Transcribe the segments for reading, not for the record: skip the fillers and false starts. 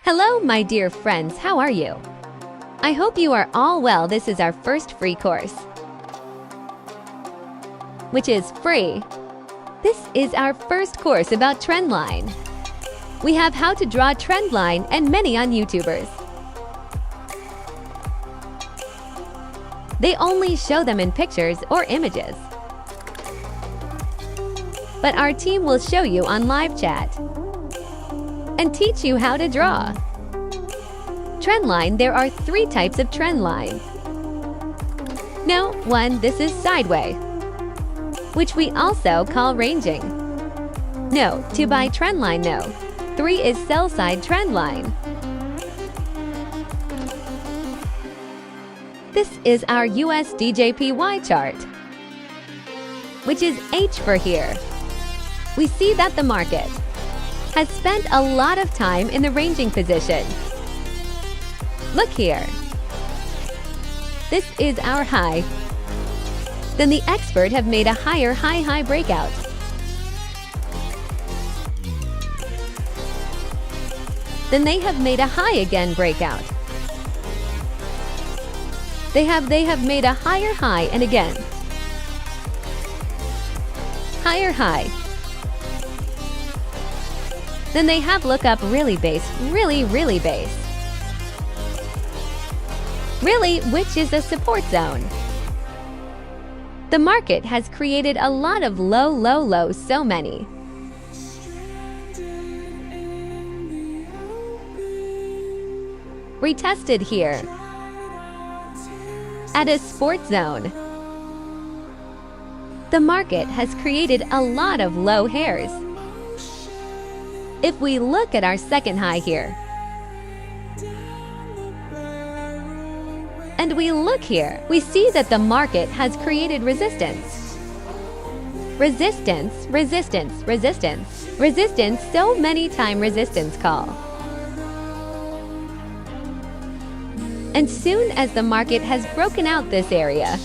Hello, my dear friends, how are you? I hope you are all well. This is our first free course, which is free. This is our first course about trend line. We have how to draw trend line and many on YouTubers. They only show them in pictures or images. But our team will show you on live chat and teach you how to draw. Trend line, there are 3 types of trend line. No, 1, this is sideways, which we also call ranging. No, 2 by trend line, no. 3 is sell side trend line. This is our USDJPY chart, which is H for here. We see that the market has spent a lot of time in the ranging position. Look here. This is our high. Then the expert have made a higher high breakout. Then they have made a high again breakout. They have made a higher high and again higher high. Then they have look up really base, really base. Really, which is a support zone. The market has created a lot of low, so many. Retested here at a support zone. The market has created a lot of low hairs. If we look at our second high here, and we look here, we see that the market has created resistance. Resistance, so many time resistance call. And soon as the market has broken out this area,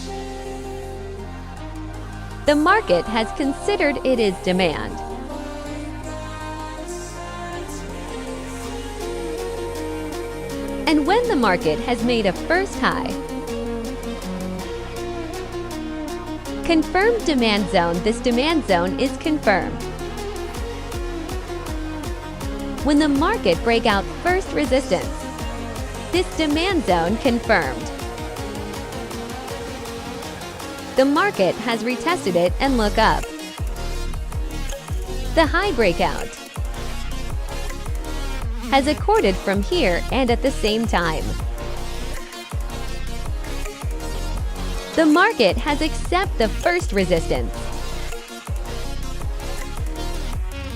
the market has considered it is demand. And when the market has made a first high, confirmed demand zone, this demand zone is confirmed. When the market break out first resistance, this demand zone confirmed. The market has retested it and look up. The high breakout has accorded from here and at the same time. The market has accepted the first resistance,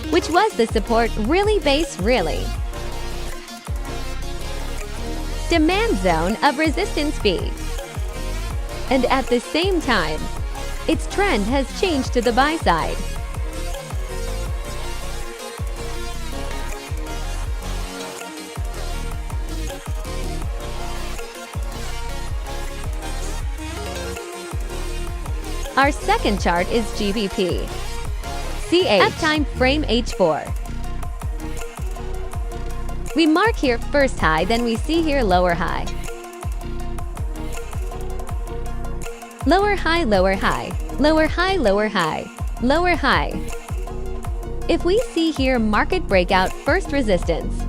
which was the support really base really. Demand zone of resistance B. And at the same time, its trend has changed to the buy side. Our second chart is GBP. CH time frame H4. We mark here first high, then we see here lower high. Lower high, lower high, lower high, lower high, lower high. If we see here market breakout first resistance,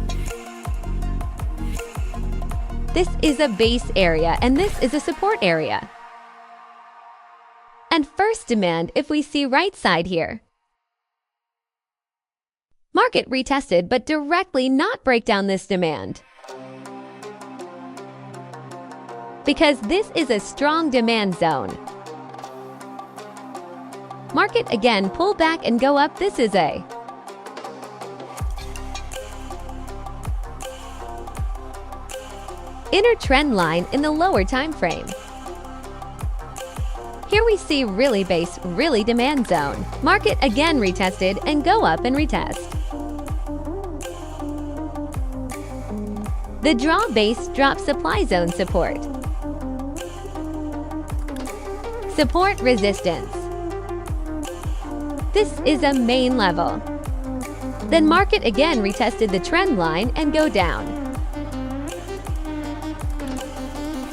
this is a base area and this is a support area. And first demand, if we see right side here, market retested but directly not break down this demand, because this is a strong demand zone. Market again pull back and go up. This is a inner trend line in the lower time frame. Here we see really base, really demand zone. Market again retested and go up and retest. The draw base drop supply zone support. Support resistance. This is a main level. Then market again retested the trend line and go down.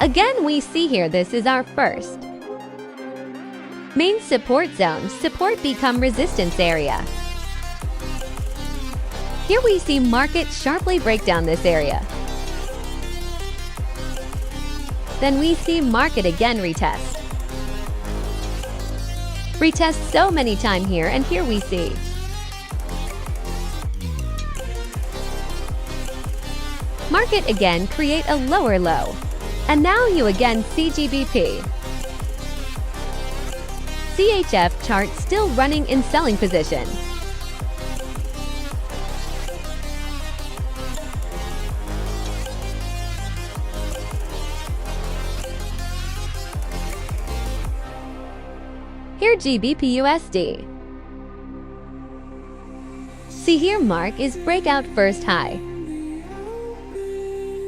Again, we see here this is our first. Main support zone, support become resistance area. Here we see market sharply break down this area. Then we see market again retest. Retest so many times here, and here we see. Market again create a lower low. And now you again see GBP. CHF chart still running in selling position. Here GBP USD. See here mark is breakout first high.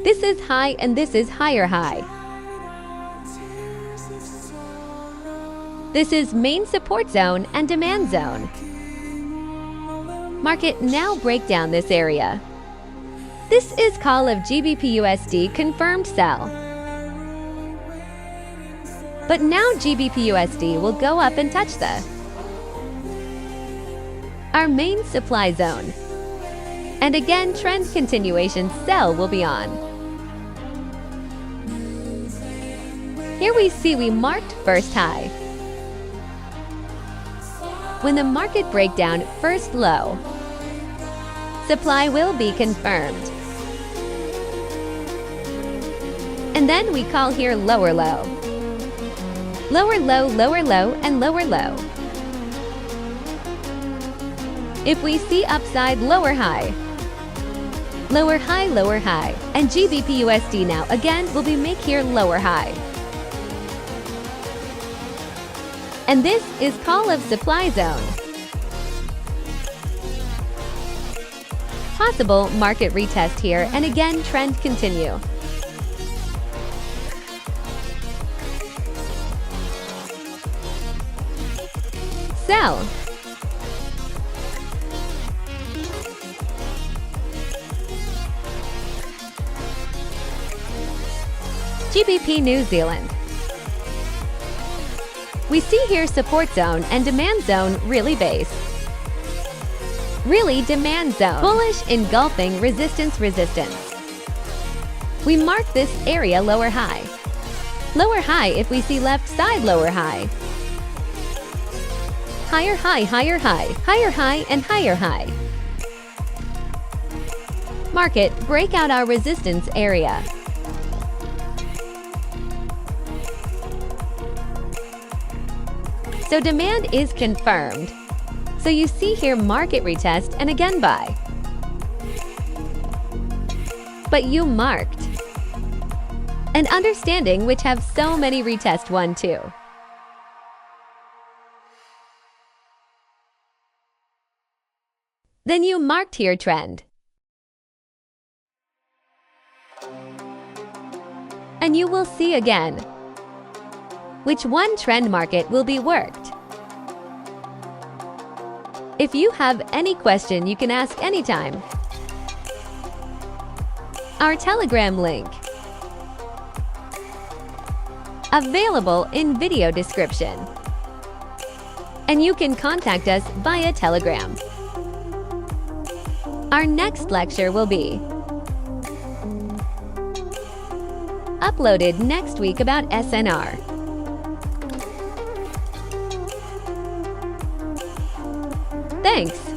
This is high and this is higher high. This is main support zone and demand zone. Market now break down this area. This is call of GBP USD confirmed sell. But now GBP USD will go up and touch our main supply zone. And again trend continuation sell will be on. Here we see we marked first high. When the market breakdown first low, supply will be confirmed. And then we call here lower low. Lower low, lower low, and lower low. If we see upside, lower high. Lower high, lower high. And GBP USD now again will be make here lower high. And this is call of supply zone. Possible market retest here, and again trend continue. Sell. GBP New Zealand. We see here support zone and demand zone really base. Really demand zone. Bullish engulfing resistance resistance. We mark this area lower high. Lower high if we see left side lower high. Higher high, higher high, higher high, and higher high. Market break out our resistance area. So demand is confirmed. So you see here market retest and again buy. But you marked. And understanding which have so many retest 1, 2. Then you marked here trend. And you will see again which one trend market will be worked. If you have any question, you can ask anytime. Our Telegram link available in video description. And you can contact us via Telegram. Our next lecture will be uploaded next week about SNR. Thanks.